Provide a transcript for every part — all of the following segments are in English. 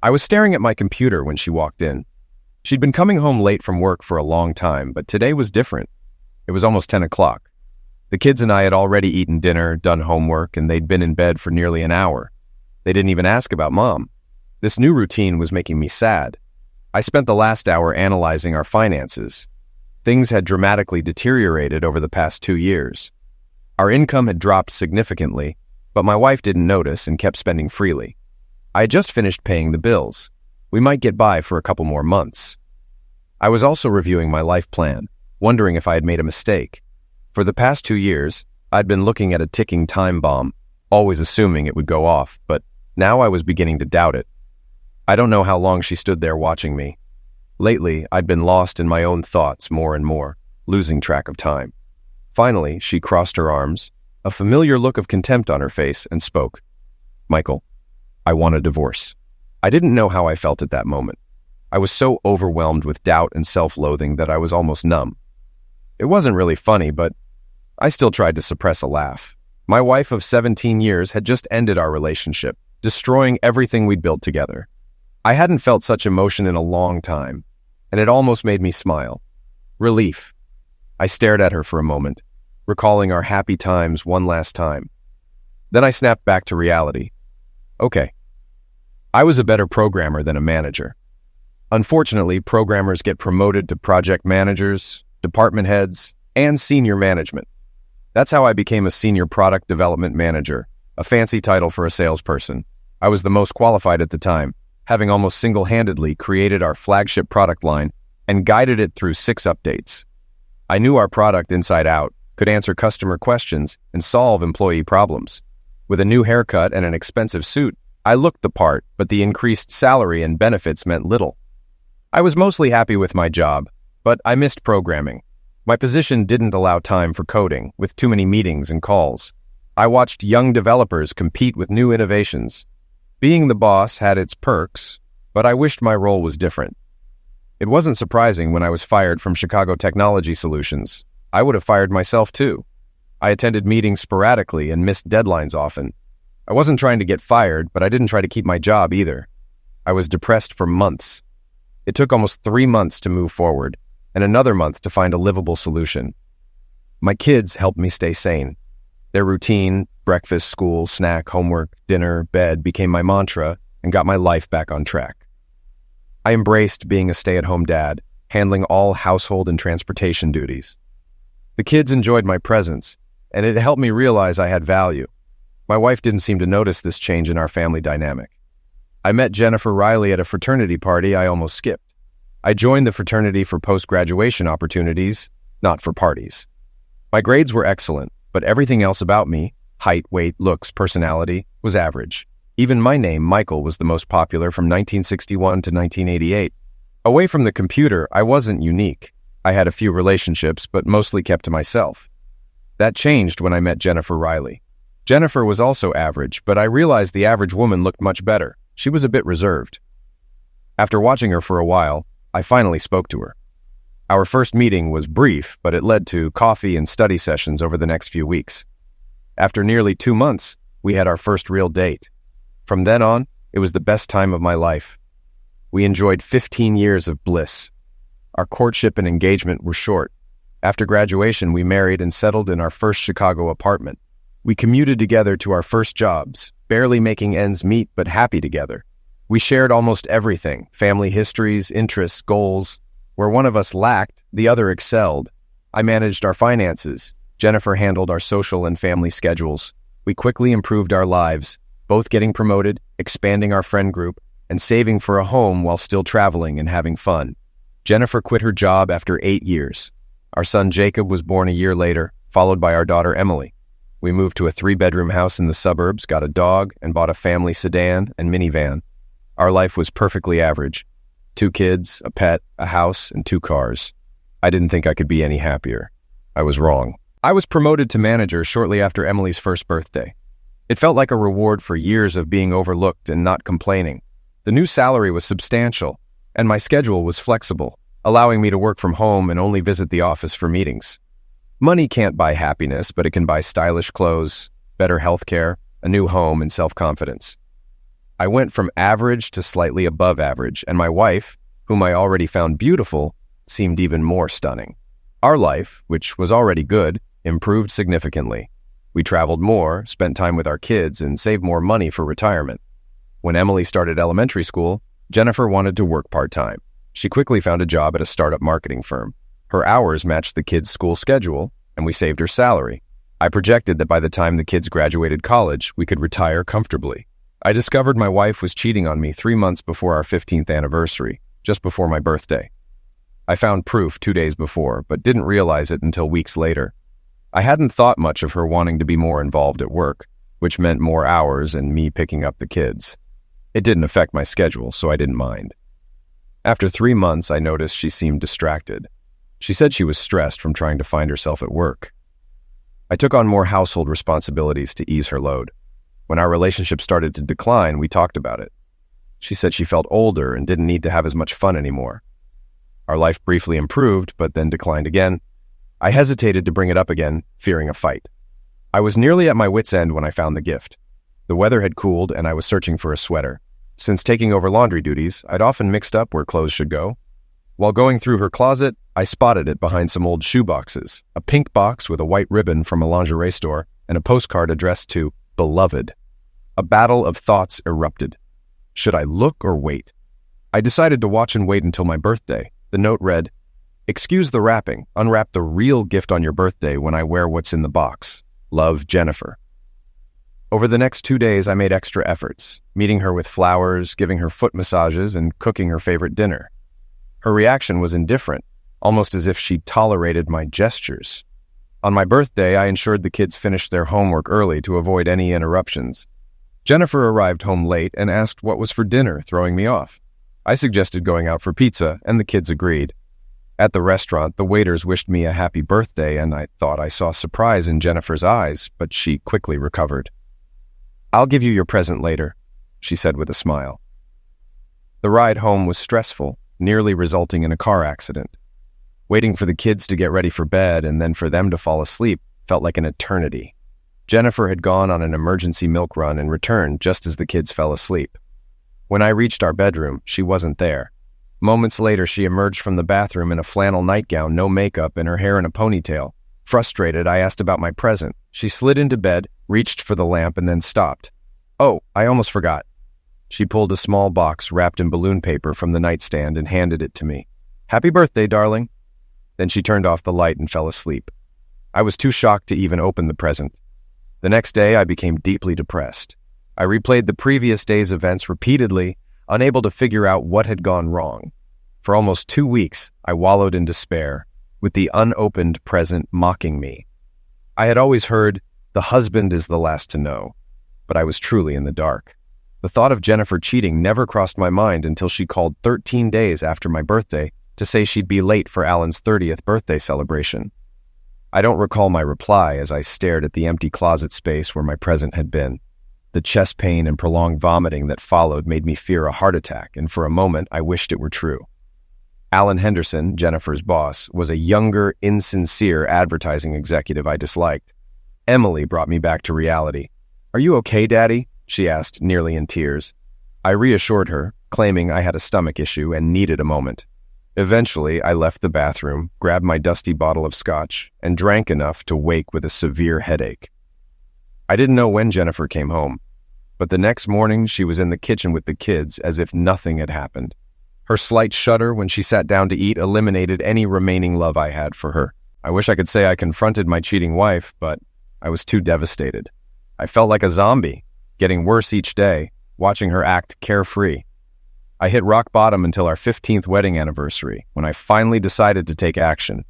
I was staring at my computer when she walked in. She'd been coming home late from work for a long time, but today was different. It was almost 10 o'clock. The kids and I had already eaten dinner, done homework, and they'd been in bed for nearly an hour. They didn't even ask about Mom. This new routine was making me sad. I spent the last hour analyzing our finances. Things had dramatically deteriorated over the past 2 years. Our income had dropped significantly, but my wife didn't notice and kept spending freely. I had just finished paying the bills. We might get by for a couple more months. I was also reviewing my life plan, wondering if I had made a mistake. For the past 2 years, I'd been looking at a ticking time bomb, always assuming it would go off, but now I was beginning to doubt it. I don't know how long she stood there watching me. Lately, I'd been lost in my own thoughts more and more, losing track of time. Finally, she crossed her arms, a familiar look of contempt on her face, and spoke. "Michael, I want a divorce." I didn't know how I felt at that moment. I was so overwhelmed with doubt and self-loathing that I was almost numb. It wasn't really funny, but I still tried to suppress a laugh. My wife of 17 years had just ended our relationship, destroying everything we'd built together. I hadn't felt such emotion in a long time, and it almost made me smile. Relief. I stared at her for a moment, recalling our happy times one last time. Then I snapped back to reality. Okay. I was a better programmer than a manager. Unfortunately, programmers get promoted to project managers, department heads, and senior management. That's how I became a senior product development manager, a fancy title for a salesperson. I was the most qualified at the time, having almost single-handedly created our flagship product line and guided it through 6 updates. I knew our product inside out, could answer customer questions, and solve employee problems. With a new haircut and an expensive suit, I looked the part, but the increased salary and benefits meant little. I was mostly happy with my job, but I missed programming. My position didn't allow time for coding, with too many meetings and calls. I watched young developers compete with new innovations. Being the boss had its perks, but I wished my role was different. It wasn't surprising when I was fired from Chicago Technology Solutions. I would have fired myself too. I attended meetings sporadically and missed deadlines often. I wasn't trying to get fired, but I didn't try to keep my job either. I was depressed for months. It took almost 3 months to move forward, and another month to find a livable solution. My kids helped me stay sane. Their routine, breakfast, school, snack, homework, dinner, bed became my mantra and got my life back on track. I embraced being a stay-at-home dad, handling all household and transportation duties. The kids enjoyed my presence, and it helped me realize I had value. My wife didn't seem to notice this change in our family dynamic. I met Jennifer Riley at a fraternity party I almost skipped. I joined the fraternity for post-graduation opportunities, not for parties. My grades were excellent, but everything else about me, height, weight, looks, personality, was average. Even my name, Michael, was the most popular from 1961 to 1988. Away from the computer, I wasn't unique. I had a few relationships, but mostly kept to myself. That changed when I met Jennifer Riley. Jennifer was also average, but I realized the average woman looked much better. She was a bit reserved. After watching her for a while, I finally spoke to her. Our first meeting was brief, but it led to coffee and study sessions over the next few weeks. After nearly 2 months, we had our first real date. From then on, it was the best time of my life. We enjoyed 15 years of bliss. Our courtship and engagement were short. After graduation, we married and settled in our first Chicago apartment. We commuted together to our first jobs, barely making ends meet but happy together. We shared almost everything, family histories, interests, goals. Where one of us lacked, the other excelled. I managed our finances. Jennifer handled our social and family schedules. We quickly improved our lives, both getting promoted, expanding our friend group, and saving for a home while still traveling and having fun. Jennifer quit her job after 8 years. Our son Jacob was born a year later, followed by our daughter Emily. We moved to a 3-bedroom house in the suburbs, got a dog, and bought a family sedan and minivan. Our life was perfectly average. 2 kids, a pet, a house, and 2 cars. I didn't think I could be any happier. I was wrong. I was promoted to manager shortly after Emily's first birthday. It felt like a reward for years of being overlooked and not complaining. The new salary was substantial, and my schedule was flexible, allowing me to work from home and only visit the office for meetings. Money can't buy happiness, but it can buy stylish clothes, better health care, a new home, and self-confidence. I went from average to slightly above average, and my wife, whom I already found beautiful, seemed even more stunning. Our life, which was already good, improved significantly. We traveled more, spent time with our kids, and saved more money for retirement. When Emily started elementary school, Jennifer wanted to work part-time. She quickly found a job at a startup marketing firm. Her hours matched the kids' school schedule, and we saved her salary. I projected that by the time the kids graduated college, we could retire comfortably. I discovered my wife was cheating on me 3 months before our 15th anniversary, just before my birthday. I found proof 2 days before, but didn't realize it until weeks later. I hadn't thought much of her wanting to be more involved at work, which meant more hours and me picking up the kids. It didn't affect my schedule, so I didn't mind. After 3 months, I noticed she seemed distracted. She said she was stressed from trying to find herself at work. I took on more household responsibilities to ease her load. When our relationship started to decline, we talked about it. She said she felt older and didn't need to have as much fun anymore. Our life briefly improved, but then declined again. I hesitated to bring it up again, fearing a fight. I was nearly at my wit's end when I found the gift. The weather had cooled, and I was searching for a sweater. Since taking over laundry duties, I'd often mixed up where clothes should go. While going through her closet, I spotted it behind some old shoe boxes, a pink box with a white ribbon from a lingerie store, and a postcard addressed to Beloved. A battle of thoughts erupted. Should I look or wait? I decided to watch and wait until my birthday. The note read, "Excuse the wrapping. Unwrap the real gift on your birthday when I wear what's in the box. Love, Jennifer." Over the next 2 days, I made extra efforts, meeting her with flowers, giving her foot massages, and cooking her favorite dinner. Her reaction was indifferent, almost as if she tolerated my gestures. On my birthday, I ensured the kids finished their homework early to avoid any interruptions. Jennifer arrived home late and asked what was for dinner, throwing me off. I suggested going out for pizza, and the kids agreed. At the restaurant, the waiters wished me a happy birthday, and I thought I saw surprise in Jennifer's eyes, but she quickly recovered. "I'll give you your present later," she said with a smile. The ride home was stressful, nearly resulting in a car accident. Waiting for the kids to get ready for bed and then for them to fall asleep felt like an eternity. Jennifer had gone on an emergency milk run and returned just as the kids fell asleep. When I reached our bedroom, she wasn't there. Moments later, she emerged from the bathroom in a flannel nightgown, no makeup, and her hair in a ponytail. Frustrated, I asked about my present. She slid into bed, reached for the lamp, and then stopped. "Oh, I almost forgot." She pulled a small box wrapped in balloon paper from the nightstand and handed it to me. "Happy birthday, darling." Then she turned off the light and fell asleep. I was too shocked to even open the present. The next day, I became deeply depressed. I replayed the previous day's events repeatedly, unable to figure out what had gone wrong. For almost 2 weeks, I wallowed in despair, with the unopened present mocking me. I had always heard, the husband is the last to know, but I was truly in the dark. The thought of Jennifer cheating never crossed my mind until she called 13 days after my birthday to say she'd be late for Alan's 30th birthday celebration. I don't recall my reply as I stared at the empty closet space where my present had been. The chest pain and prolonged vomiting that followed made me fear a heart attack, and for a moment I wished it were true. Alan Henderson, Jennifer's boss, was a younger, insincere advertising executive I disliked. Emily brought me back to reality. "Are you okay, Daddy?" she asked, nearly in tears. I reassured her, claiming I had a stomach issue and needed a moment. Eventually, I left the bathroom, grabbed my dusty bottle of scotch, and drank enough to wake with a severe headache. I didn't know when Jennifer came home, but the next morning she was in the kitchen with the kids as if nothing had happened. Her slight shudder when she sat down to eat eliminated any remaining love I had for her. I wish I could say I confronted my cheating wife, but I was too devastated. I felt like a zombie, getting worse each day, watching her act carefree. I hit rock bottom until our 15th wedding anniversary, when I finally decided to take action.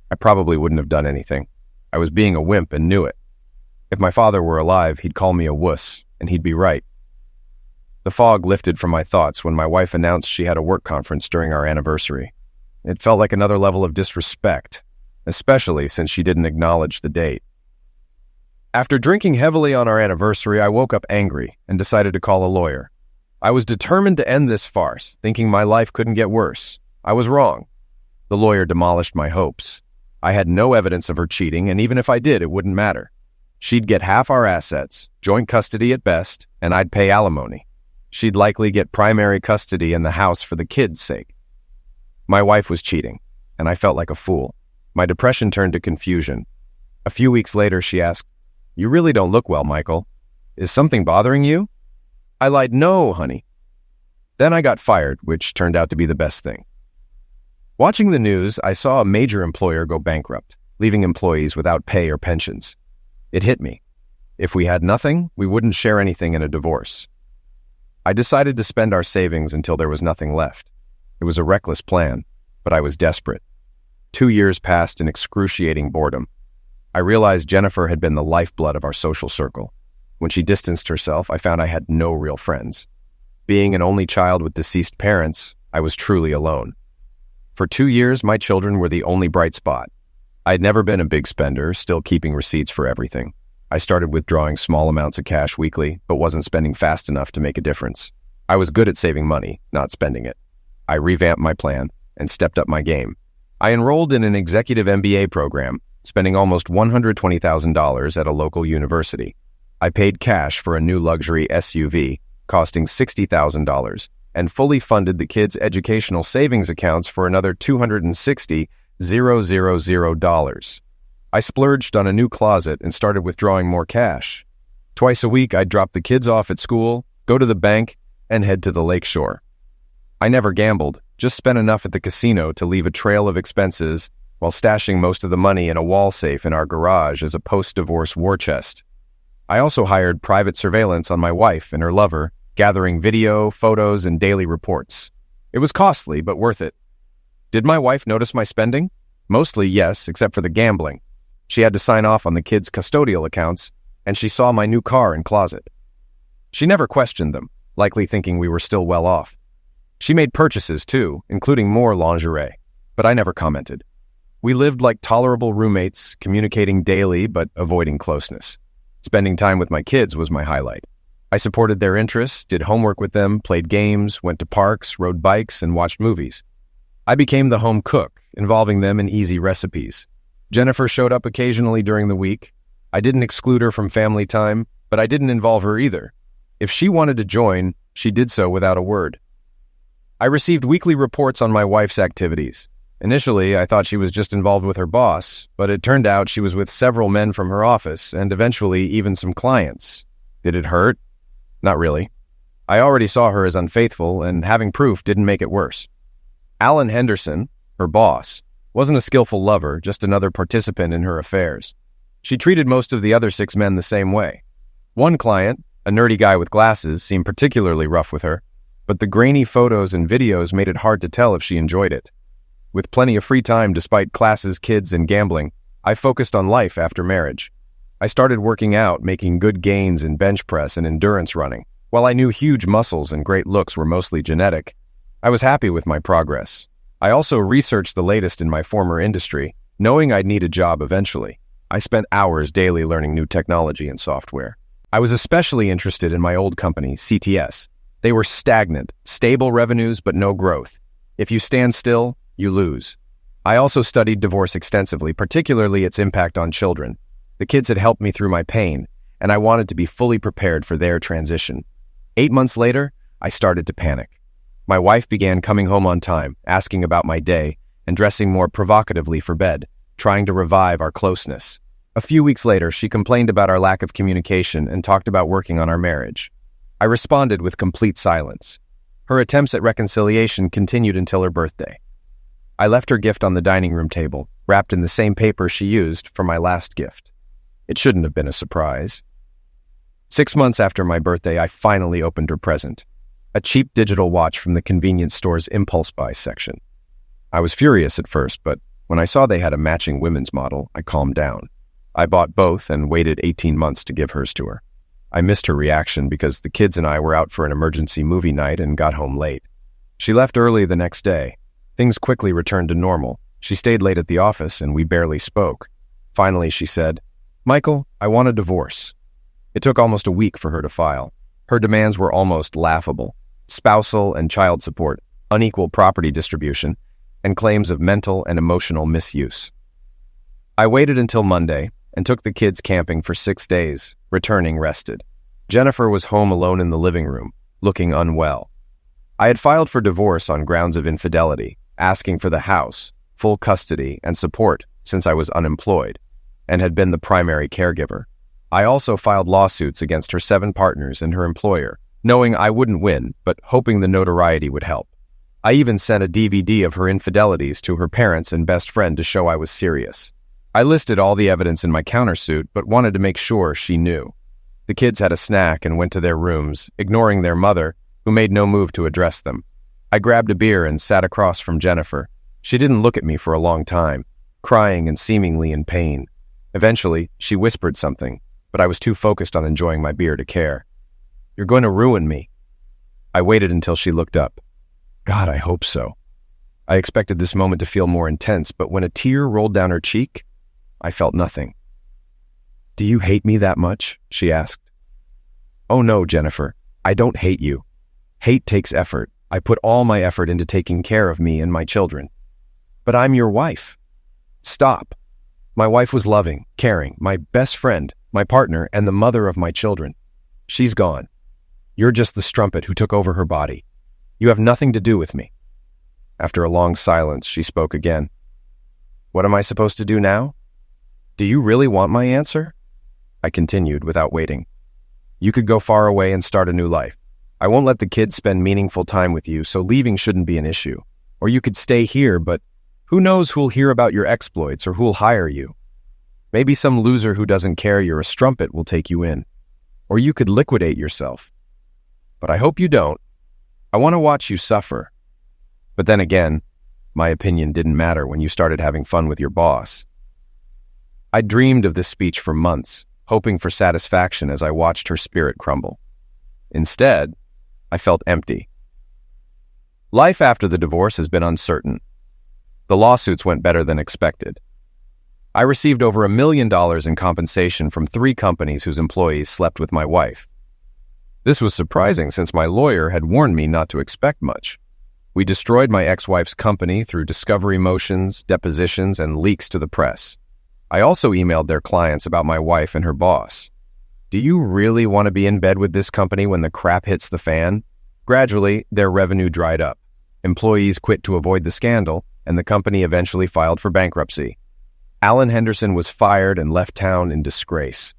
I probably wouldn't have done anything. I was being a wimp and knew it. If my father were alive, he'd call me a wuss, and he'd be right. The fog lifted from my thoughts when my wife announced she had a work conference during our anniversary. It felt like another level of disrespect, especially since she didn't acknowledge the date. After drinking heavily on our anniversary, I woke up angry and decided to call a lawyer. I was determined to end this farce, thinking my life couldn't get worse. I was wrong. The lawyer demolished my hopes. I had no evidence of her cheating, and even if I did, it wouldn't matter. She'd get half our assets, joint custody at best, and I'd pay alimony. She'd likely get primary custody in the house for the kids' sake. My wife was cheating, and I felt like a fool. My depression turned to confusion. A few weeks later, she asked, "You really don't look well, Michael. Is something bothering you?" I lied, "No, honey." Then I got fired, which turned out to be the best thing. Watching the news, I saw a major employer go bankrupt, leaving employees without pay or pensions. It hit me. If we had nothing, we wouldn't share anything in a divorce. I decided to spend our savings until there was nothing left. It was a reckless plan, but I was desperate. 2 years passed in excruciating boredom. I realized Jennifer had been the lifeblood of our social circle. When she distanced herself, I found I had no real friends. Being an only child with deceased parents, I was truly alone. For 2 years, my children were the only bright spot. I'd never been a big spender, still keeping receipts for everything. I started withdrawing small amounts of cash weekly, but wasn't spending fast enough to make a difference. I was good at saving money, not spending it. I revamped my plan and stepped up my game. I enrolled in an executive MBA program, spending almost $120,000 at a local university. I paid cash for a new luxury SUV, costing $60,000, and fully funded the kids' educational savings accounts for another $260,000. I splurged on a new closet and started withdrawing more cash. Twice a week, I'd drop the kids off at school, go to the bank, and head to the lakeshore. I never gambled, just spent enough at the casino to leave a trail of expenses while stashing most of the money in a wall safe in our garage as a post-divorce war chest. I also hired private surveillance on my wife and her lover, gathering video, photos, and daily reports. It was costly, but worth it. Did my wife notice my spending? Mostly yes, except for the gambling. She had to sign off on the kids' custodial accounts, and she saw my new car and closet. She never questioned them, likely thinking we were still well off. She made purchases too, including more lingerie, but I never commented. We lived like tolerable roommates, communicating daily but avoiding closeness. Spending time with my kids was my highlight. I supported their interests, did homework with them, played games, went to parks, rode bikes, and watched movies. I became the home cook, involving them in easy recipes. Jennifer showed up occasionally during the week. I didn't exclude her from family time, but I didn't involve her either. If she wanted to join, she did so without a word. I received weekly reports on my wife's activities. Initially, I thought she was just involved with her boss, but it turned out she was with several men from her office and eventually even some clients. Did it hurt? Not really. I already saw her as unfaithful, and having proof didn't make it worse. Alan Henderson, her boss, wasn't a skillful lover, just another participant in her affairs. She treated most of the other 6 men the same way. One client, a nerdy guy with glasses, seemed particularly rough with her, but the grainy photos and videos made it hard to tell if she enjoyed it. With plenty of free time despite classes, kids, and gambling, I focused on life after marriage. I started working out, making good gains in bench press and endurance running. While I knew huge muscles and great looks were mostly genetic, I was happy with my progress. I also researched the latest in my former industry, knowing I'd need a job eventually. I spent hours daily learning new technology and software. I was especially interested in my old company, CTS. They were stagnant, stable revenues, but no growth. If you stand still, you lose. I also studied divorce extensively, particularly its impact on children. The kids had helped me through my pain, and I wanted to be fully prepared for their transition. 8 months later, I started to panic. My wife began coming home on time, asking about my day, and dressing more provocatively for bed, trying to revive our closeness. A few weeks later, she complained about our lack of communication and talked about working on our marriage. I responded with complete silence. Her attempts at reconciliation continued until her birthday. I left her gift on the dining room table, wrapped in the same paper she used for my last gift. It shouldn't have been a surprise. 6 months after my birthday, I finally opened her present. A cheap digital watch from the convenience store's impulse buy section. I was furious at first, but when I saw they had a matching women's model, I calmed down. I bought both and waited 18 months to give hers to her. I missed her reaction because the kids and I were out for an emergency movie night and got home late. She left early the next day. Things quickly returned to normal. She stayed late at the office and we barely spoke. Finally, she said, "Michael, I want a divorce." It took almost a week for her to file. Her demands were almost laughable. Spousal and child support, unequal property distribution, and claims of mental and emotional misuse. I waited until Monday and took the kids camping for 6 days, returning rested. Jennifer was home alone in the living room. looking unwell. I had filed for divorce on grounds of infidelity, asking for the house, full custody, and support since I was unemployed, and had been the primary caregiver. I also filed lawsuits against her 7 partners and her employer, knowing I wouldn't win, but hoping the notoriety would help. I even sent a DVD of her infidelities to her parents and best friend to show I was serious. I listed all the evidence in my countersuit, but wanted to make sure she knew. The kids had a snack and went to their rooms, ignoring their mother, who made no move to address them. I grabbed a beer and sat across from Jennifer. She didn't look at me for a long time, crying and seemingly in pain. Eventually, she whispered something, but I was too focused on enjoying my beer to care. "You're going to ruin me." I waited until she looked up. God, I hope so. I expected this moment to feel more intense, but when a tear rolled down her cheek, I felt nothing. "Do you hate me that much?" she asked. "Oh no, Jennifer, I don't hate you. Hate takes effort. I put all my effort into taking care of me and my children. But I'm your wife." "Stop. My wife was loving, caring, my best friend, my partner, and the mother of my children. She's gone. You're just the strumpet who took over her body. You have nothing to do with me." After a long silence, she spoke again. "What am I supposed to do now? Do you really want my answer?" I continued without waiting. "You could go far away and start a new life. I won't let the kids spend meaningful time with you, so leaving shouldn't be an issue. Or you could stay here, but who knows who'll hear about your exploits or who'll hire you? Maybe some loser who doesn't care you're a strumpet will take you in. Or you could liquidate yourself. But I hope you don't. I want to watch you suffer." But then again, my opinion didn't matter when you started having fun with your boss. I dreamed of this speech for months, hoping for satisfaction as I watched her spirit crumble. Instead, I felt empty. Life after the divorce has been uncertain. The lawsuits went better than expected. I received over $1 million in compensation from 3 companies whose employees slept with my wife. This was surprising since my lawyer had warned me not to expect much. We destroyed my ex-wife's company through discovery motions, depositions, and leaks to the press. I also emailed their clients about my wife and her boss. Do you really want to be in bed with this company when the crap hits the fan? Gradually, their revenue dried up. Employees quit to avoid the scandal, and the company eventually filed for bankruptcy. Alan Henderson was fired and left town in disgrace.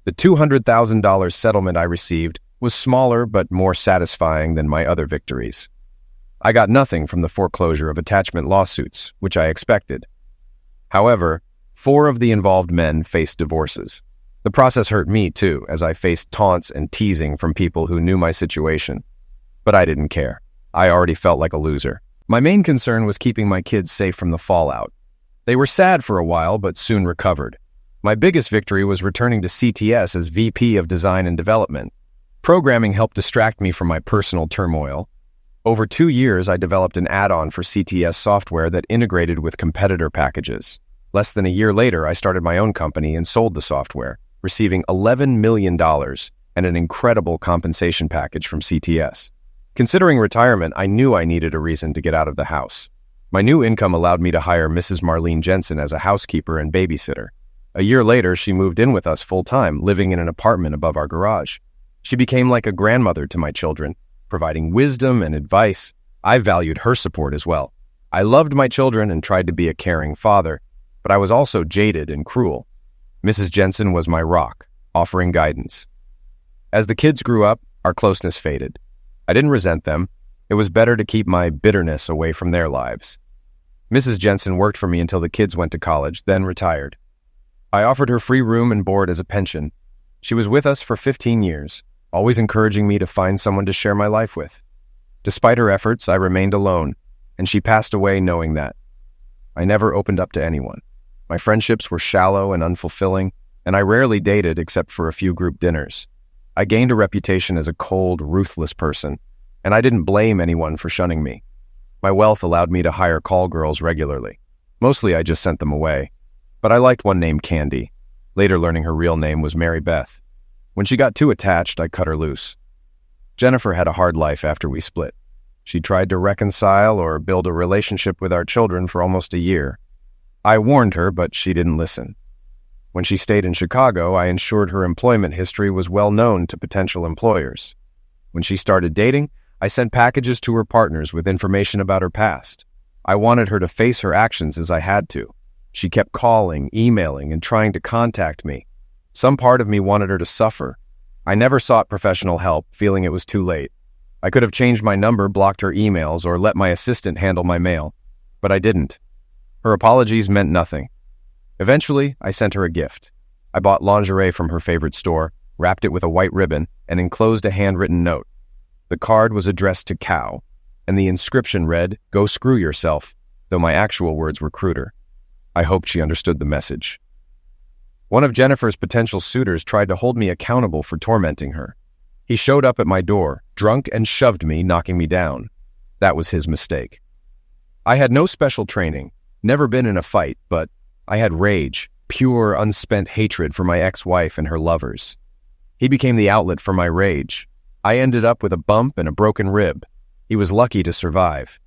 The $200,000 settlement I received was smaller but more satisfying than my other victories. I got nothing from the foreclosure of attachment lawsuits, which I expected. However, 4 of the involved men faced divorces. The process hurt me too, as I faced taunts and teasing from people who knew my situation. But I didn't care. I already felt like a loser. My main concern was keeping my kids safe from the fallout. They were sad for a while, but soon recovered. My biggest victory was returning to CTS as VP of Design and Development. Programming helped distract me from my personal turmoil. Over 2 years, I developed an add-on for CTS software that integrated with competitor packages. Less than a year later, I started my own company and sold the software, receiving $11 million and an incredible compensation package from CTS. Considering retirement, I knew I needed a reason to get out of the house. My new income allowed me to hire Mrs. Marlene Jensen as a housekeeper and babysitter. A year later, she moved in with us full-time, living in an apartment above our garage. She became like a grandmother to my children, providing wisdom and advice. I valued her support as well. I loved my children and tried to be a caring father, but I was also jaded and cruel. Mrs. Jensen was my rock, offering guidance. As the kids grew up, our closeness faded. I didn't resent them. It was better to keep my bitterness away from their lives. Mrs. Jensen worked for me until the kids went to college, then retired. I offered her free room and board as a pension. She was with us for 15 years, always encouraging me to find someone to share my life with. Despite her efforts, I remained alone, and she passed away knowing that. I never opened up to anyone. My friendships were shallow and unfulfilling, and I rarely dated except for a few group dinners. I gained a reputation as a cold, ruthless person, and I didn't blame anyone for shunning me. My wealth allowed me to hire call girls regularly. Mostly I just sent them away. But I liked one named Candy, later learning her real name was Mary Beth. When she got too attached, I cut her loose. Jennifer had a hard life after we split. She tried to reconcile or build a relationship with our children for almost a year. I warned her, but she didn't listen. When she stayed in Chicago, I ensured her employment history was well known to potential employers. When she started dating, I sent packages to her partners with information about her past. I wanted her to face her actions as I had to. She kept calling, emailing, and trying to contact me. Some part of me wanted her to suffer. I never sought professional help, feeling it was too late. I could have changed my number, blocked her emails, or let my assistant handle my mail. But I didn't. Her apologies meant nothing. Eventually, I sent her a gift. I bought lingerie from her favorite store, wrapped it with a white ribbon, and enclosed a handwritten note. The card was addressed to Cow, and the inscription read, "Go screw yourself," though my actual words were cruder. I hoped she understood the message. One of Jennifer's potential suitors tried to hold me accountable for tormenting her. He showed up at my door, drunk, and shoved me, knocking me down. That was his mistake. I had no special training, never been in a fight, but I had rage, pure, unspent hatred for my ex-wife and her lovers. He became the outlet for my rage. I ended up with a bump and a broken rib. He was lucky to survive.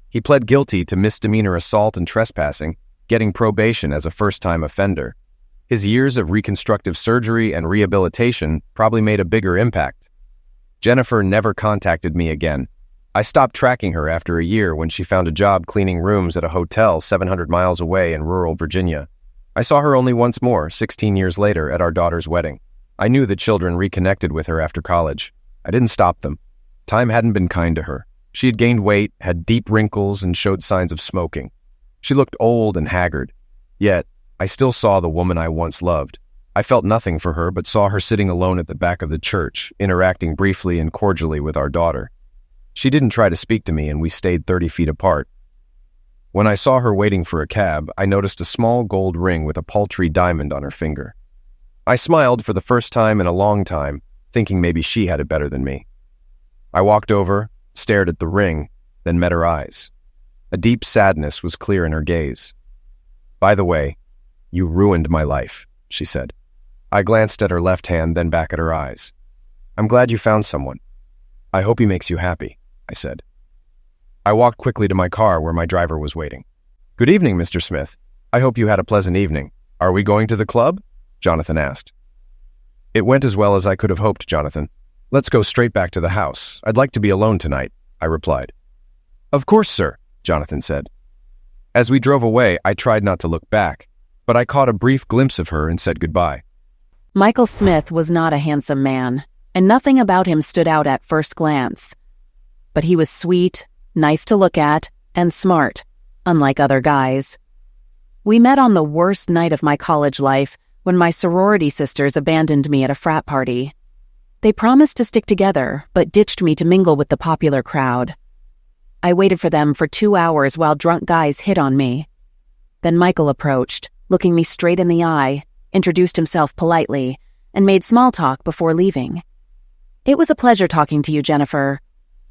He pled guilty to misdemeanor assault and trespassing, getting probation as a first-time offender. His years of reconstructive surgery and rehabilitation probably made a bigger impact. Jennifer never contacted me again. I stopped tracking her after a year when she found a job cleaning rooms at a hotel 700 miles away in rural Virginia. I saw her only once more, 16 years later, at our daughter's wedding. I knew the children reconnected with her after college. I didn't stop them. Time hadn't been kind to her. She had gained weight, had deep wrinkles, and showed signs of smoking. She looked old and haggard. Yet, I still saw the woman I once loved. I felt nothing for her, but saw her sitting alone at the back of the church, interacting briefly and cordially with our daughter. She didn't try to speak to me, and we stayed 30 feet apart. When I saw her waiting for a cab, I noticed a small gold ring with a paltry diamond on her finger. I smiled for the first time in a long time, thinking maybe she had it better than me. I walked over, stared at the ring, then met her eyes. A deep sadness was clear in her gaze. "By the way, you ruined my life," she said. I glanced at her left hand, then back at her eyes. "I'm glad you found someone. I hope he makes you happy," I said. I walked quickly to my car where my driver was waiting. "Good evening, Mr. Smith. I hope you had a pleasant evening. Are we going to the club?" Jonathan asked. "It went as well as I could have hoped, Jonathan. Let's go straight back to the house. I'd like to be alone tonight," I replied. "Of course, sir," Jonathan said. As we drove away, I tried not to look back, but I caught a brief glimpse of her and said goodbye. Michael Smith was not a handsome man, and nothing about him stood out at first glance. But he was sweet, nice to look at, and smart, unlike other guys. We met on the worst night of my college life when my sorority sisters abandoned me at a frat party. They promised to stick together, but ditched me to mingle with the popular crowd. I waited for them for 2 hours while drunk guys hit on me. Then Michael approached, looking me straight in the eye, introduced himself politely, and made small talk before leaving. "It was a pleasure talking to you, Jennifer.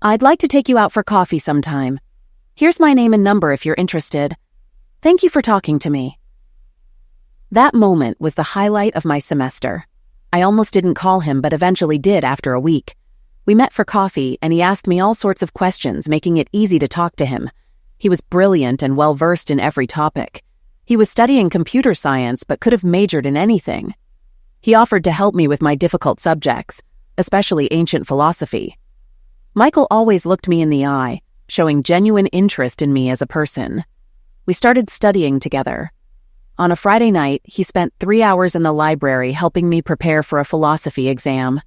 I'd like to take you out for coffee sometime. Here's my name and number if you're interested. Thank you for talking to me." That moment was the highlight of my semester. I almost didn't call him, but eventually did after a week. We met for coffee, and he asked me all sorts of questions, making it easy to talk to him. He was brilliant and well-versed in every topic. He was studying computer science, but could have majored in anything. He offered to help me with my difficult subjects, especially ancient philosophy. Michael always looked me in the eye, showing genuine interest in me as a person. We started studying together. On a Friday night, he spent 3 hours in the library helping me prepare for a philosophy exam.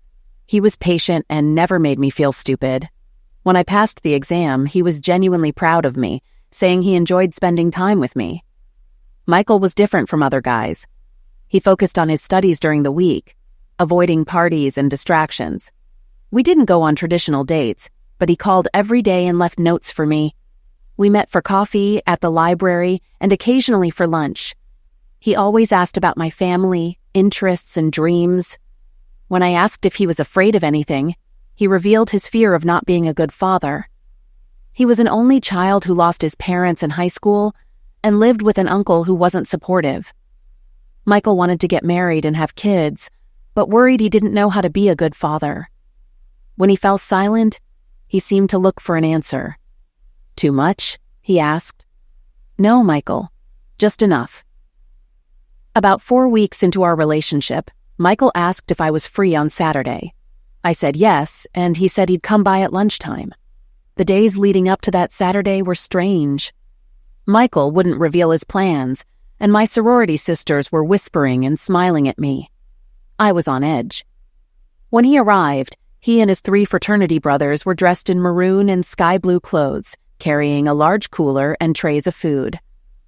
He was patient and never made me feel stupid. When I passed the exam, he was genuinely proud of me, saying he enjoyed spending time with me. Michael was different from other guys. He focused on his studies during the week, avoiding parties and distractions. We didn't go on traditional dates, but he called every day and left notes for me. We met for coffee, at the library, and occasionally for lunch. He always asked about my family, interests, and dreams. When I asked if he was afraid of anything, he revealed his fear of not being a good father. He was an only child who lost his parents in high school and lived with an uncle who wasn't supportive. Michael wanted to get married and have kids, but worried he didn't know how to be a good father. When he fell silent, he seemed to look for an answer. "Too much?" he asked. "No, Michael. Just enough." About 4 weeks into our relationship, Michael asked if I was free on Saturday. I said yes, and he said he'd come by at lunchtime. The days leading up to that Saturday were strange. Michael wouldn't reveal his plans, and my sorority sisters were whispering and smiling at me. I was on edge. When he arrived, he and his 3 fraternity brothers were dressed in maroon and sky blue clothes, carrying a large cooler and trays of food.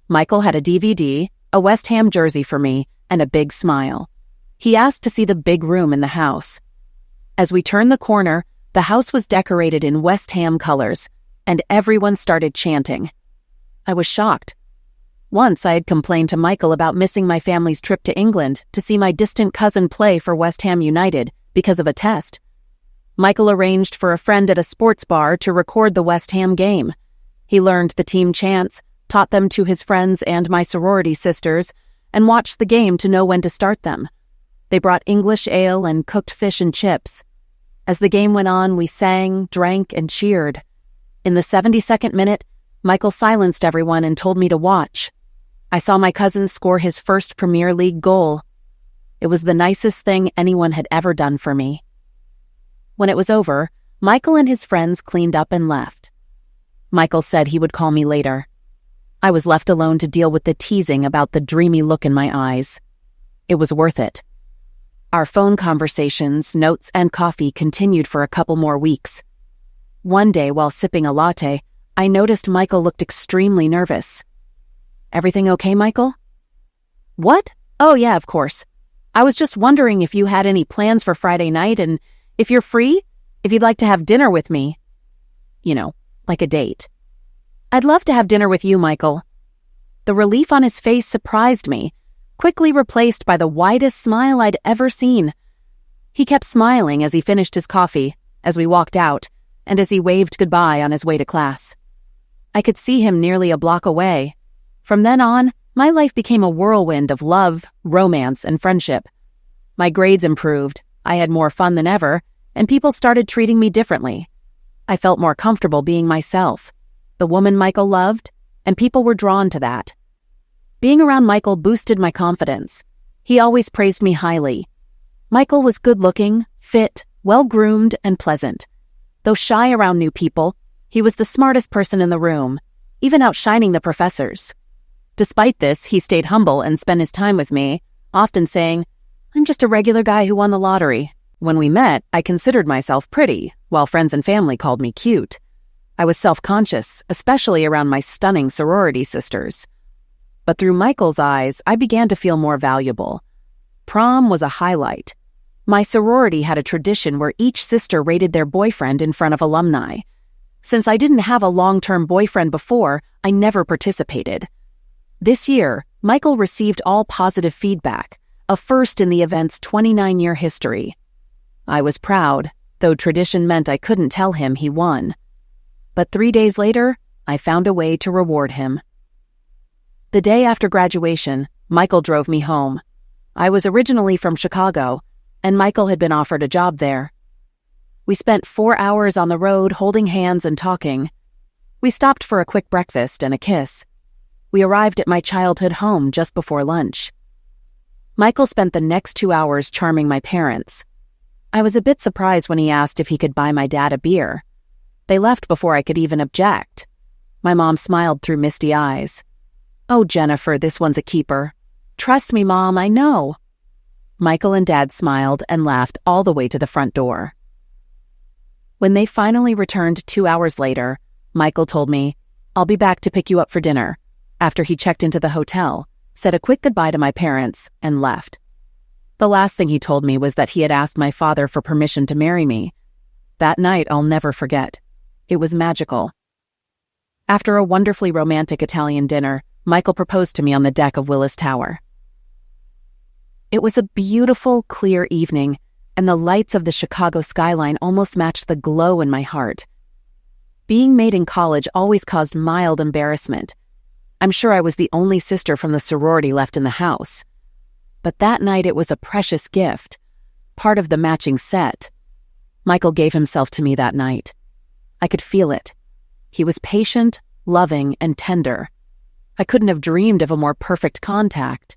Michael had a DVD, a West Ham jersey for me, and a big smile. He asked to see the big room in the house. As we turned the corner, the house was decorated in West Ham colors, and everyone started chanting. I was shocked. Once I had complained to Michael about missing my family's trip to England to see my distant cousin play for West Ham United because of a test. Michael arranged for a friend at a sports bar to record the West Ham game. He learned the team chants, taught them to his friends and my sorority sisters, and watched the game to know when to start them. They brought English ale and cooked fish and chips. As the game went on, we sang, drank, and cheered. In the 72nd minute, Michael silenced everyone and told me to watch. I saw my cousin score his first Premier League goal. It was the nicest thing anyone had ever done for me. When it was over, Michael and his friends cleaned up and left. Michael said he would call me later. I was left alone to deal with the teasing about the dreamy look in my eyes. It was worth it. Our phone conversations, notes, and coffee continued for a couple more weeks. One day, while sipping a latte, I noticed Michael looked extremely nervous. "Everything okay, Michael?" "What? Oh yeah, of course. I was just wondering if you had any plans for Friday night and if you're free, if you'd like to have dinner with me. You know, like a date." "I'd love to have dinner with you, Michael." The relief on his face surprised me, quickly replaced by the widest smile I'd ever seen. He kept smiling as he finished his coffee, as we walked out, and as he waved goodbye on his way to class. I could see him nearly a block away. From then on, my life became a whirlwind of love, romance, and friendship. My grades improved, I had more fun than ever, and people started treating me differently. I felt more comfortable being myself, the woman Michael loved, and people were drawn to that. Being around Michael boosted my confidence. He always praised me highly. Michael was good-looking, fit, well-groomed, and pleasant. Though shy around new people, he was the smartest person in the room, even outshining the professors. Despite this, he stayed humble and spent his time with me, often saying, "I'm just a regular guy who won the lottery." When we met, I considered myself pretty, while friends and family called me cute. I was self-conscious, especially around my stunning sorority sisters. But through Michael's eyes, I began to feel more valuable. Prom was a highlight. My sorority had a tradition where each sister rated their boyfriend in front of alumni. Since I didn't have a long-term boyfriend before, I never participated. This year, Michael received all positive feedback, a first in the event's 29-year history. I was proud, though tradition meant I couldn't tell him he won. But 3 days later, I found a way to reward him. The day after graduation, Michael drove me home. I was originally from Chicago, and Michael had been offered a job there. We spent 4 hours on the road holding hands and talking. We stopped for a quick breakfast and a kiss. We arrived at my childhood home just before lunch. Michael spent the next 2 hours charming my parents. I was a bit surprised when he asked if he could buy my dad a beer. They left before I could even object. My mom smiled through misty eyes. "Oh, Jennifer, this one's a keeper. Trust me, Mom, I know." Michael and Dad smiled and laughed all the way to the front door. When they finally returned 2 hours later, Michael told me, "I'll be back to pick you up for dinner," after he checked into the hotel, said a quick goodbye to my parents, and left. The last thing he told me was that he had asked my father for permission to marry me. That night I'll never forget. It was magical. After a wonderfully romantic Italian dinner, Michael proposed to me on the deck of Willis Tower. It was a beautiful, clear evening, and the lights of the Chicago skyline almost matched the glow in my heart. Being made in college always caused mild embarrassment. I'm sure I was the only sister from the sorority left in the house. But that night it was a precious gift, part of the matching set. Michael gave himself to me that night. I could feel it. He was patient, loving, and tender. I couldn't have dreamed of a more perfect contact.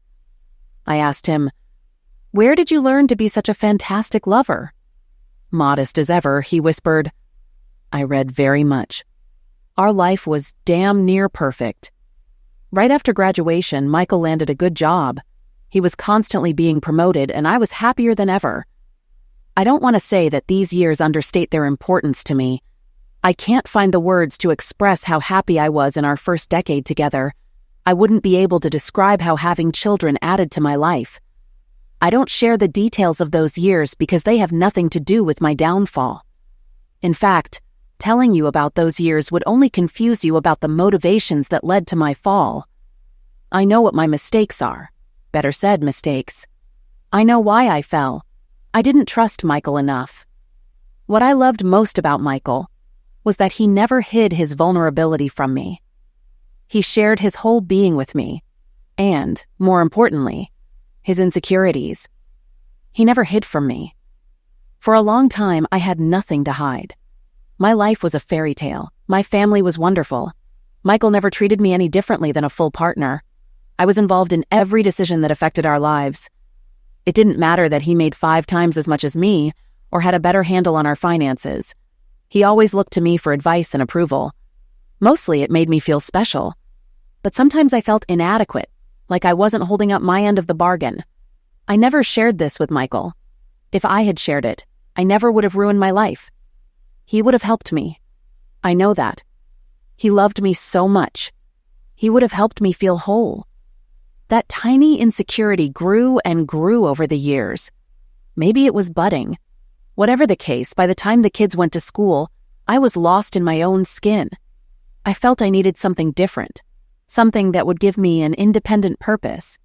I asked him, "Where did you learn to be such a fantastic lover?" Modest as ever, he whispered, "I read very much." Our life was damn near perfect. Right after graduation, Michael landed a good job. He was constantly being promoted, and I was happier than ever. I don't want to say that these years understate their importance to me. I can't find the words to express how happy I was in our first decade together. I wouldn't be able to describe how having children added to my life. I don't share the details of those years because they have nothing to do with my downfall. In fact, telling you about those years would only confuse you about the motivations that led to my fall. I know what my mistakes are. Better said, mistakes. I know why I fell. I didn't trust Michael enough. What I loved most about Michael was that he never hid his vulnerability from me. He shared his whole being with me, and, more importantly, his insecurities. He never hid from me. For a long time, I had nothing to hide. My life was a fairy tale. My family was wonderful. Michael never treated me any differently than a full partner. I was involved in every decision that affected our lives. It didn't matter that he made 5 times as much as me or had a better handle on our finances. He always looked to me for advice and approval. Mostly it made me feel special. But sometimes I felt inadequate, like I wasn't holding up my end of the bargain. I never shared this with Michael. If I had shared it, I never would have ruined my life. He would have helped me. I know that. He loved me so much. He would have helped me feel whole. That tiny insecurity grew and grew over the years. Maybe it was budding. Whatever the case, by the time the kids went to school, I was lost in my own skin. I felt I needed something different, something that would give me an independent purpose.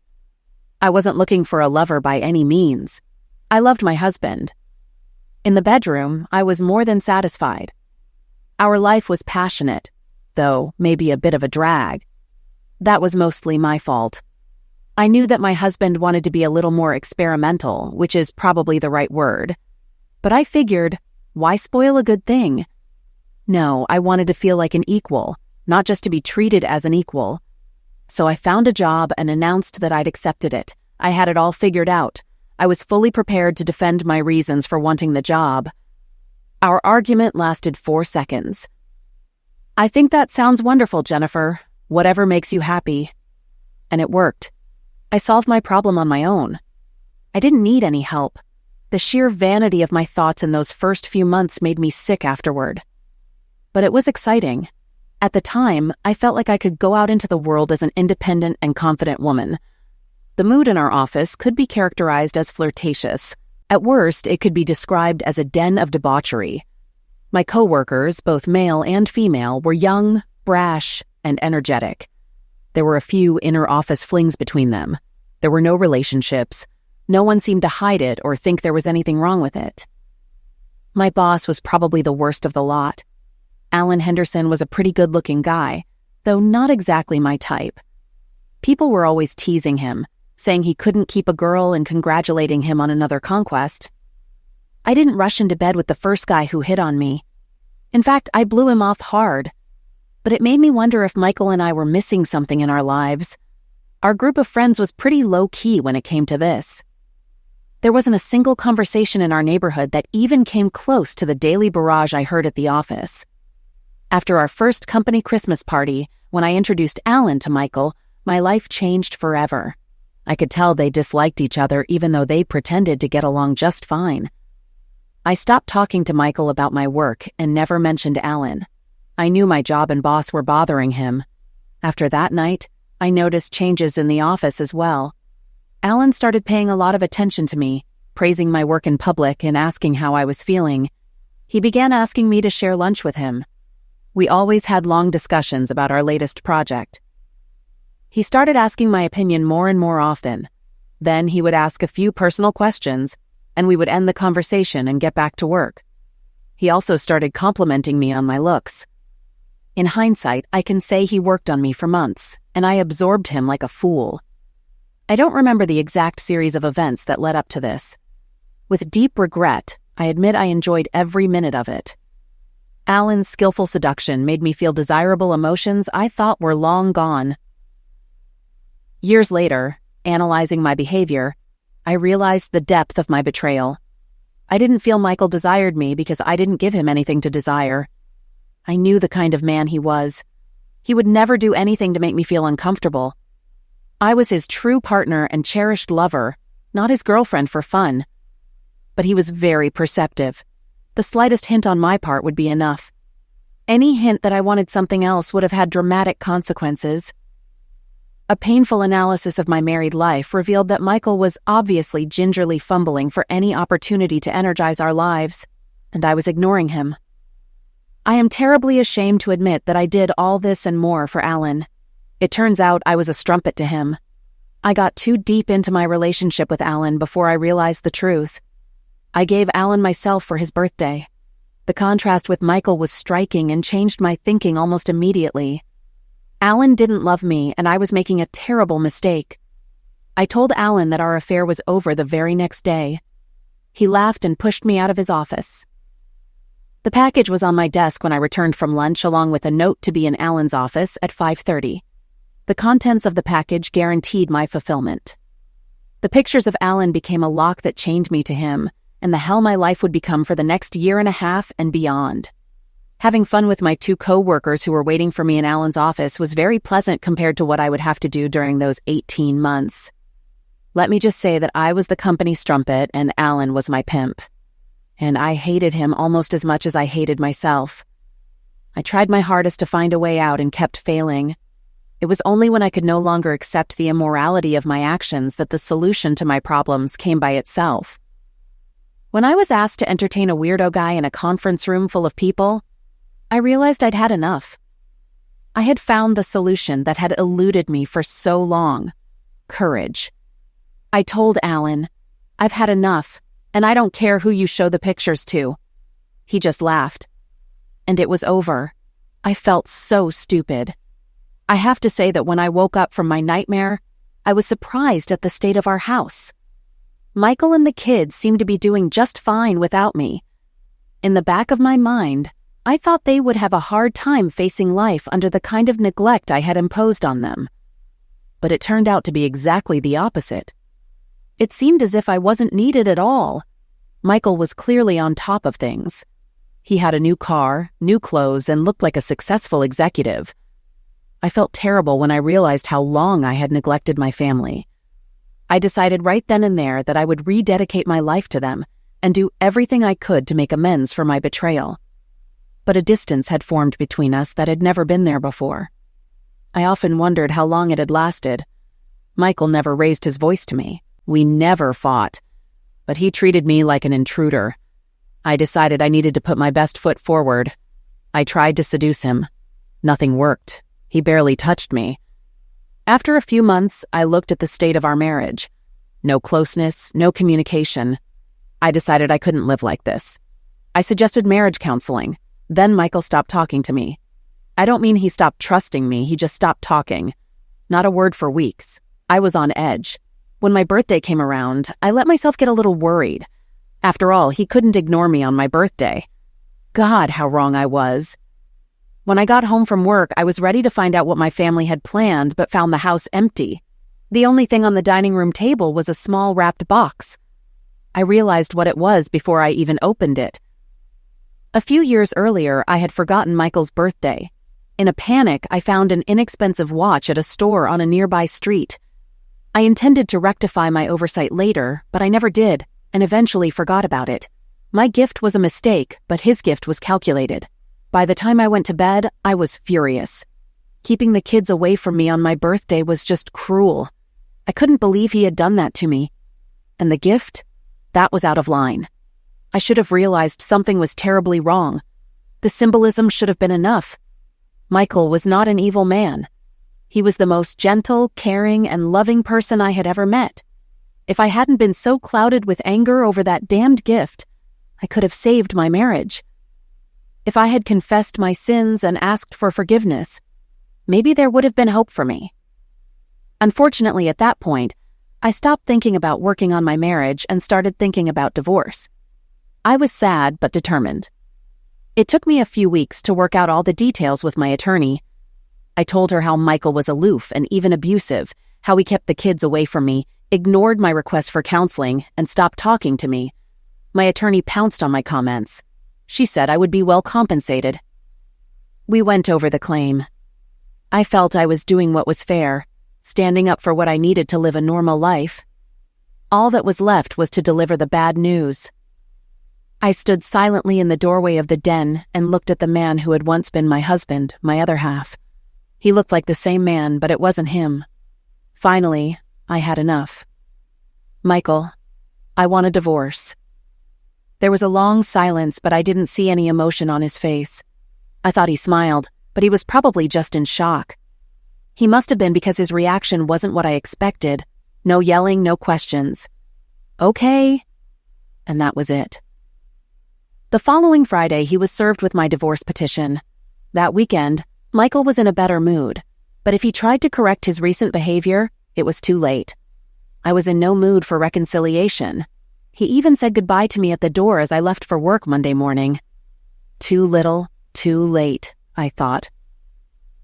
I wasn't looking for a lover by any means. I loved my husband. In the bedroom, I was more than satisfied. Our life was passionate, though maybe a bit of a drag. That was mostly my fault. I knew that my husband wanted to be a little more experimental, which is probably the right word. But I figured, why spoil a good thing? No, I wanted to feel like an equal, not just to be treated as an equal. So I found a job and announced that I'd accepted it. I had it all figured out. I was fully prepared to defend my reasons for wanting the job. Our argument lasted 4 seconds. "I think that sounds wonderful, Jennifer. Whatever makes you happy." And it worked. I solved my problem on my own. I didn't need any help. The sheer vanity of my thoughts in those first few months made me sick afterward. But it was exciting. At the time, I felt like I could go out into the world as an independent and confident woman. The mood in our office could be characterized as flirtatious. At worst, it could be described as a den of debauchery. My coworkers, both male and female, were young, brash, and energetic. There were a few inner office flings between them. There were no relationships. No one seemed to hide it or think there was anything wrong with it. My boss was probably the worst of the lot. Alan Henderson was a pretty good-looking guy, though not exactly my type. People were always teasing him, saying he couldn't keep a girl and congratulating him on another conquest. I didn't rush into bed with the first guy who hit on me. In fact, I blew him off hard. But it made me wonder if Michael and I were missing something in our lives. Our group of friends was pretty low-key when it came to this. There wasn't a single conversation in our neighborhood that even came close to the daily barrage I heard at the office. After our first company Christmas party, when I introduced Alan to Michael, my life changed forever. I could tell they disliked each other even though they pretended to get along just fine. I stopped talking to Michael about my work and never mentioned Alan. I knew my job and boss were bothering him. After that night, I noticed changes in the office as well. Alan started paying a lot of attention to me, praising my work in public and asking how I was feeling. He began asking me to share lunch with him. We always had long discussions about our latest project. He started asking my opinion more and more often. Then he would ask a few personal questions, and we would end the conversation and get back to work. He also started complimenting me on my looks. In hindsight, I can say he worked on me for months, and I absorbed him like a fool. I don't remember the exact series of events that led up to this. With deep regret, I admit I enjoyed every minute of it. Alan's skillful seduction made me feel desirable emotions I thought were long gone. Years later, analyzing my behavior, I realized the depth of my betrayal. I didn't feel Michael desired me because I didn't give him anything to desire. I knew the kind of man he was. He would never do anything to make me feel uncomfortable. I was his true partner and cherished lover, not his girlfriend for fun. But he was very perceptive. The slightest hint on my part would be enough. Any hint that I wanted something else would have had dramatic consequences. A painful analysis of my married life revealed that Michael was obviously gingerly fumbling for any opportunity to energize our lives, and I was ignoring him. I am terribly ashamed to admit that I did all this and more for Alan. It turns out I was a strumpet to him. I got too deep into my relationship with Alan before I realized the truth. I gave Alan myself for his birthday. The contrast with Michael was striking and changed my thinking almost immediately. Alan didn't love me, and I was making a terrible mistake. I told Alan that our affair was over the very next day. He laughed and pushed me out of his office. The package was on my desk when I returned from lunch, along with a note to be in Alan's office at 5:30. The contents of the package guaranteed my fulfillment. The pictures of Alan became a lock that chained me to him, and the hell my life would become for the next year and a half and beyond. Having fun with my 2 co-workers who were waiting for me in Alan's office was very pleasant compared to what I would have to do during those 18 months. Let me just say that I was the company strumpet and Alan was my pimp. And I hated him almost as much as I hated myself. I tried my hardest to find a way out and kept failing. It was only when I could no longer accept the immorality of my actions that the solution to my problems came by itself. When I was asked to entertain a weirdo guy in a conference room full of people, I realized I'd had enough. I had found the solution that had eluded me for so long: courage. I told Alan, "I've had enough, and I don't care who you show the pictures to." He just laughed. And it was over. I felt so stupid. I have to say that when I woke up from my nightmare, I was surprised at the state of our house. Michael and the kids seemed to be doing just fine without me. In the back of my mind, I thought they would have a hard time facing life under the kind of neglect I had imposed on them. But it turned out to be exactly the opposite. It seemed as if I wasn't needed at all. Michael was clearly on top of things. He had a new car, new clothes, and looked like a successful executive. I felt terrible when I realized how long I had neglected my family. I decided right then and there that I would rededicate my life to them and do everything I could to make amends for my betrayal. But a distance had formed between us that had never been there before. I often wondered how long it had lasted. Michael never raised his voice to me. We never fought. But he treated me like an intruder. I decided I needed to put my best foot forward. I tried to seduce him. Nothing worked. He barely touched me. After a few months, I looked at the state of our marriage. No closeness, no communication. I decided I couldn't live like this. I suggested marriage counseling. Then Michael stopped talking to me. I don't mean he stopped trusting me, he just stopped talking. Not a word for weeks. I was on edge. When my birthday came around, I let myself get a little worried. After all, he couldn't ignore me on my birthday. God, how wrong I was. When I got home from work, I was ready to find out what my family had planned, but found the house empty. The only thing on the dining room table was a small wrapped box. I realized what it was before I even opened it. A few years earlier, I had forgotten Michael's birthday. In a panic, I found an inexpensive watch at a store on a nearby street. I intended to rectify my oversight later, but I never did, and eventually forgot about it. My gift was a mistake, but his gift was calculated. By the time I went to bed, I was furious. Keeping the kids away from me on my birthday was just cruel. I couldn't believe he had done that to me. And the gift? That was out of line. I should have realized something was terribly wrong. The symbolism should have been enough. Michael was not an evil man. He was the most gentle, caring, and loving person I had ever met. If I hadn't been so clouded with anger over that damned gift, I could have saved my marriage. If I had confessed my sins and asked for forgiveness, maybe there would have been hope for me. Unfortunately, at that point, I stopped thinking about working on my marriage and started thinking about divorce. I was sad but determined. It took me a few weeks to work out all the details with my attorney. I told her how Michael was aloof and even abusive, how he kept the kids away from me, ignored my request for counseling, and stopped talking to me. My attorney pounced on my comments. She said I would be well compensated. We went over the claim. I felt I was doing what was fair, standing up for what I needed to live a normal life. All that was left was to deliver the bad news. I stood silently in the doorway of the den and looked at the man who had once been my husband, my other half. He looked like the same man, but it wasn't him. Finally, I had enough. Michael, I want a divorce. There was a long silence, but I didn't see any emotion on his face. I thought he smiled, but he was probably just in shock. He must have been because his reaction wasn't what I expected. No yelling, no questions. Okay. And that was it. The following Friday, he was served with my divorce petition. That weekend, Michael was in a better mood, but if he tried to correct his recent behavior, it was too late. I was in no mood for reconciliation. He even said goodbye to me at the door as I left for work Monday morning. Too little, too late, I thought.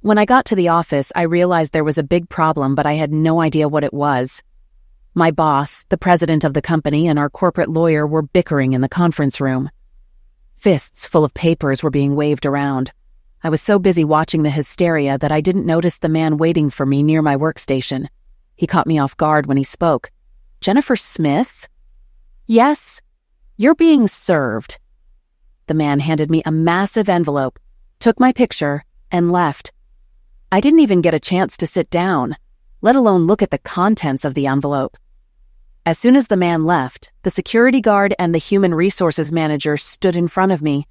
When I got to the office, I realized there was a big problem, but I had no idea what it was. My boss, the president of the company, and our corporate lawyer were bickering in the conference room. Fists full of papers were being waved around. I was so busy watching the hysteria that I didn't notice the man waiting for me near my workstation. He caught me off guard when he spoke. Jennifer Smith? Yes, you're being served. The man handed me a massive envelope, took my picture, and left. I didn't even get a chance to sit down, let alone look at the contents of the envelope. As soon as the man left, the security guard and the human resources manager stood in front of me.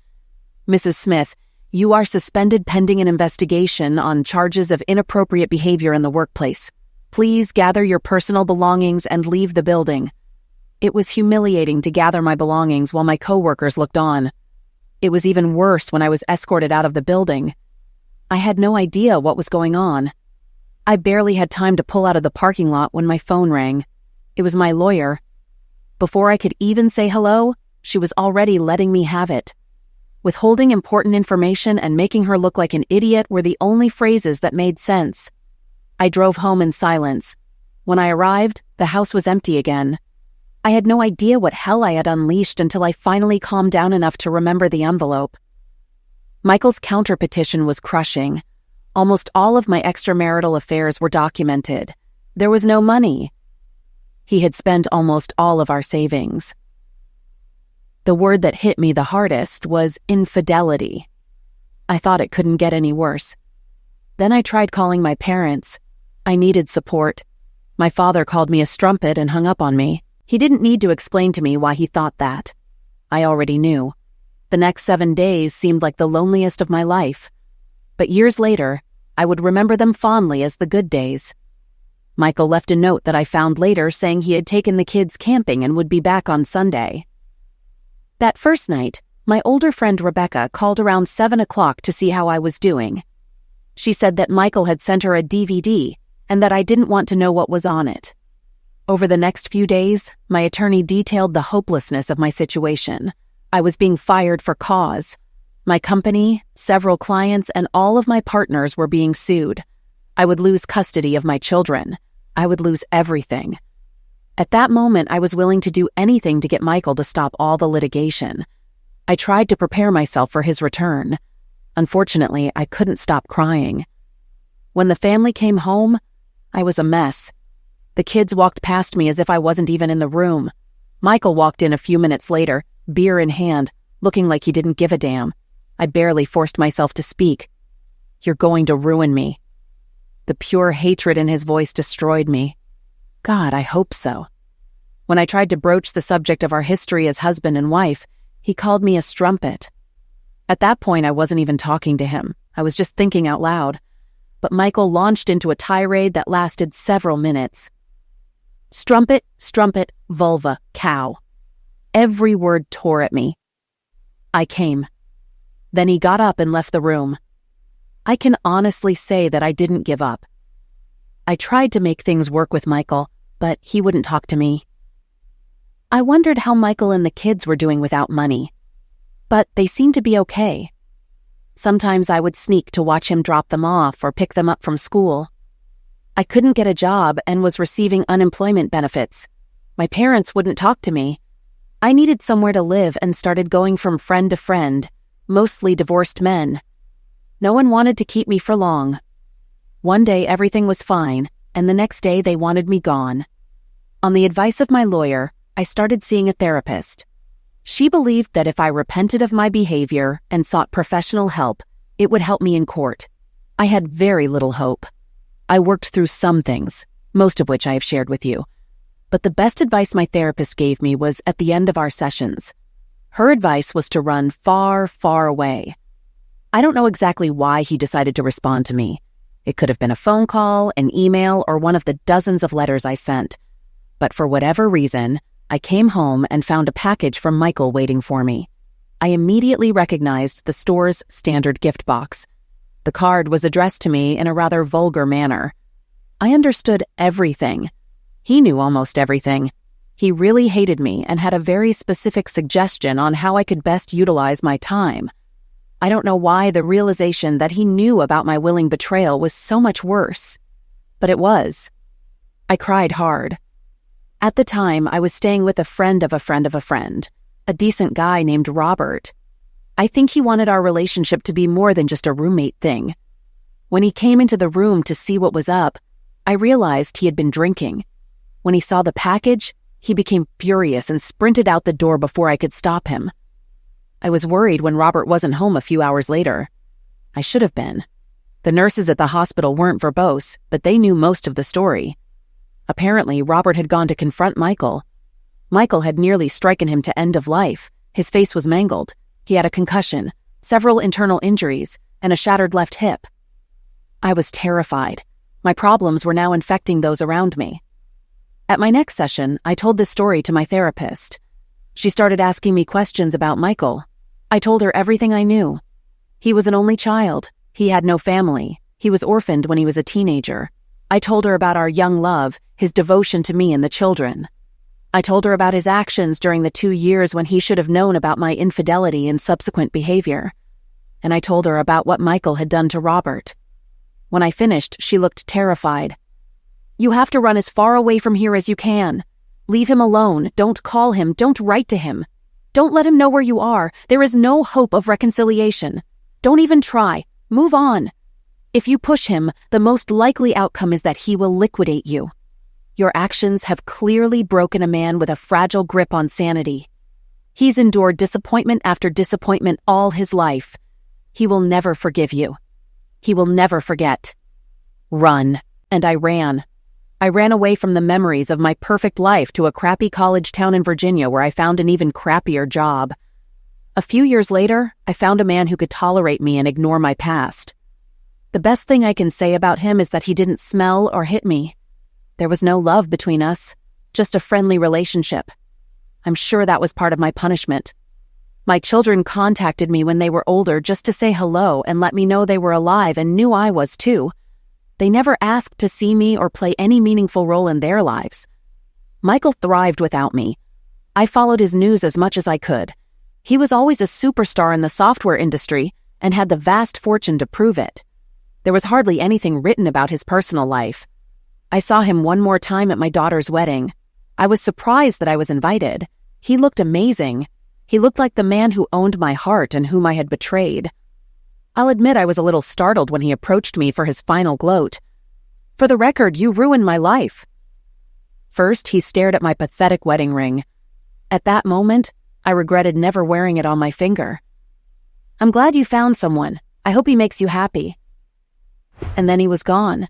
Mrs. Smith, you are suspended pending an investigation on charges of inappropriate behavior in the workplace. Please gather your personal belongings and leave the building. It was humiliating to gather my belongings while my coworkers looked on. It was even worse when I was escorted out of the building. I had no idea what was going on. I barely had time to pull out of the parking lot when my phone rang. It was my lawyer. Before I could even say hello, she was already letting me have it. Withholding important information and making her look like an idiot were the only phrases that made sense. I drove home in silence. When I arrived, the house was empty again. I had no idea what hell I had unleashed until I finally calmed down enough to remember the envelope. Michael's counter-petition was crushing. Almost all of my extramarital affairs were documented. There was no money. He had spent almost all of our savings. The word that hit me the hardest was infidelity. I thought it couldn't get any worse. Then I tried calling my parents. I needed support. My father called me a strumpet and hung up on me. He didn't need to explain to me why he thought that. I already knew. The next 7 days seemed like the loneliest of my life. But years later, I would remember them fondly as the good days. Michael left a note that I found later saying he had taken the kids camping and would be back on Sunday. That first night, my older friend Rebecca called around 7 o'clock to see how I was doing. She said that Michael had sent her a DVD and that I didn't want to know what was on it. Over the next few days, my attorney detailed the hopelessness of my situation. I was being fired for cause. My company, several clients, and all of my partners were being sued. I would lose custody of my children. I would lose everything. At that moment, I was willing to do anything to get Michael to stop all the litigation. I tried to prepare myself for his return. Unfortunately, I couldn't stop crying. When the family came home, I was a mess. The kids walked past me as if I wasn't even in the room. Michael walked in a few minutes later, beer in hand, looking like he didn't give a damn. I barely forced myself to speak. "You're going to ruin me." The pure hatred in his voice destroyed me. God, I hope so. When I tried to broach the subject of our history as husband and wife, he called me a strumpet. At that point, I wasn't even talking to him. I was just thinking out loud. But Michael launched into a tirade that lasted several minutes. Strumpet, strumpet, vulva, cow. Every word tore at me. I came. Then he got up and left the room. I can honestly say that I didn't give up. I tried to make things work with Michael, but he wouldn't talk to me. I wondered how Michael and the kids were doing without money. But they seemed to be okay. Sometimes I would sneak to watch him drop them off or pick them up from school. I couldn't get a job and was receiving unemployment benefits. My parents wouldn't talk to me. I needed somewhere to live and started going from friend to friend, mostly divorced men. No one wanted to keep me for long. One day everything was fine, and the next day they wanted me gone. On the advice of my lawyer, I started seeing a therapist. She believed that if I repented of my behavior and sought professional help, it would help me in court. I had very little hope. I worked through some things, most of which I have shared with you. But the best advice my therapist gave me was at the end of our sessions. Her advice was to run far, far away. I don't know exactly why he decided to respond to me. It could have been a phone call, an email, or one of the dozens of letters I sent. But for whatever reason, I came home and found a package from Michael waiting for me. I immediately recognized the store's standard gift box. The card was addressed to me in a rather vulgar manner. I understood everything. He knew almost everything. He really hated me and had a very specific suggestion on how I could best utilize my time. I don't know why the realization that he knew about my willing betrayal was so much worse. But it was. I cried hard. At the time, I was staying with a friend of a friend of a friend, a decent guy named Robert. I think he wanted our relationship to be more than just a roommate thing. When he came into the room to see what was up, I realized he had been drinking. When he saw the package, he became furious and sprinted out the door before I could stop him. I was worried when Robert wasn't home a few hours later. I should have been. The nurses at the hospital weren't verbose, but they knew most of the story. Apparently, Robert had gone to confront Michael. Michael had nearly stricken him to end of life. His face was mangled. He had a concussion, several internal injuries, and a shattered left hip. I was terrified. My problems were now infecting those around me. At my next session, I told this story to my therapist. She started asking me questions about Michael. I told her everything I knew. He was an only child. He had no family. He was orphaned when he was a teenager. I told her about our young love, his devotion to me and the children. I told her about his actions during the 2 years when he should have known about my infidelity and subsequent behavior. And I told her about what Michael had done to Robert. When I finished, she looked terrified. "You have to run as far away from here as you can. Leave him alone. Don't call him. Don't write to him. Don't let him know where you are. There is no hope of reconciliation. Don't even try. Move on. If you push him, the most likely outcome is that he will liquidate you. Your actions have clearly broken a man with a fragile grip on sanity. He's endured disappointment after disappointment all his life. He will never forgive you. He will never forget. Run." And I ran. I ran away from the memories of my perfect life to a crappy college town in Virginia where I found an even crappier job. A few years later, I found a man who could tolerate me and ignore my past. The best thing I can say about him is that he didn't smell or hit me. There was no love between us, just a friendly relationship. I'm sure that was part of my punishment. My children contacted me when they were older just to say hello and let me know they were alive and knew I was too. They never asked to see me or play any meaningful role in their lives. Michael thrived without me. I followed his news as much as I could. He was always a superstar in the software industry and had the vast fortune to prove it. There was hardly anything written about his personal life. I saw him one more time at my daughter's wedding. I was surprised that I was invited. He looked amazing. He looked like the man who owned my heart and whom I had betrayed. I'll admit I was a little startled when he approached me for his final gloat. "For the record, you ruined my life." First, he stared at my pathetic wedding ring. At that moment, I regretted never wearing it on my finger. "I'm glad you found someone. I hope he makes you happy." And then he was gone.